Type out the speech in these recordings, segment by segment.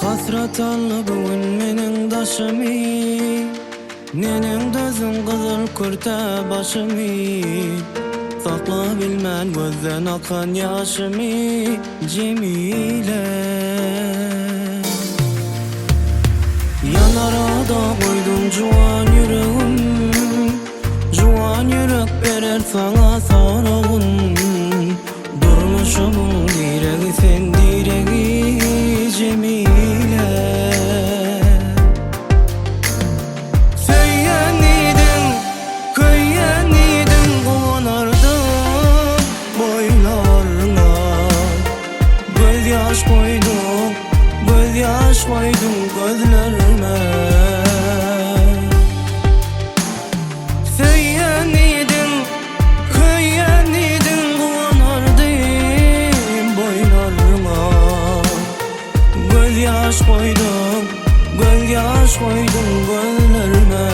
Hasrat allı bugün mening daşymy, nening dözüň gyzyl kürte başymy. Sakla bilmän gözden akan ýaşymy, Jemile. Yanarada koydum juwan yüregim, juwan yürek berer sana soragyn. Durmuşumyň diregi sen diregi, Jemile. Söýýän idin, köýýän idin, gonardyň boýlaryna. Göz ýaş koydum, göz ýaş koydum gözlerime. Söýýän idin, köýýän idin, gonardyň boýlaryna. Göz ýaş koydum, göz ýaş koydum gözlerime.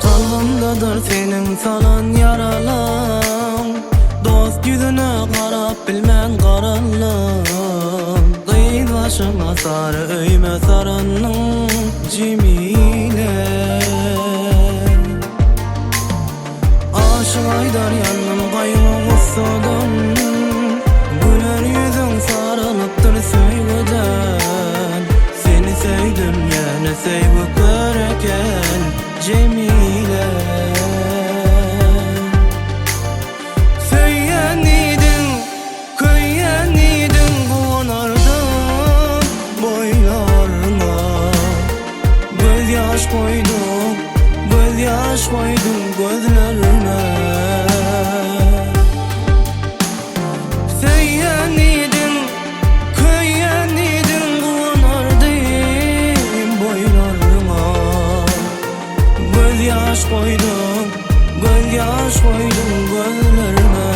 Kalbimdadır senin salan yaralan, dost yüzüne karap bilmän karalım. Kıyı başıma sarı öýme saranyň, Jemile. Aşyk aýdar yannym gaýma gussadan, güler yüzüň sarılıpdyr söýgeden. Seni söýdüm ýene söýgüp göreken, Jemile. Söýýän idin, köýýän idin, gonardyň boýlaryna. Göz ýaş koydum, göz ýaş koydum gözlerime. Söýýän idin, köýýän idin, gonardyň boýlaryna. Göz ýaş koydum, göz ýaş koydum gözlerime.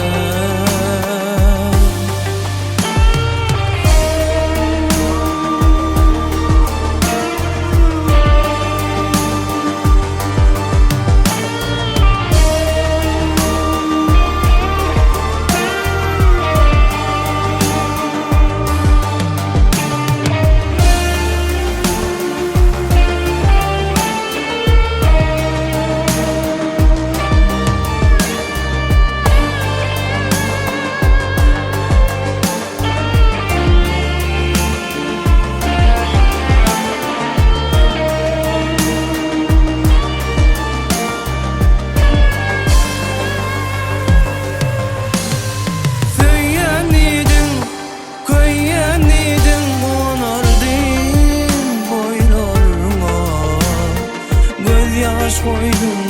Göz ýaş koydum,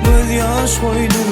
göz ýaş koydum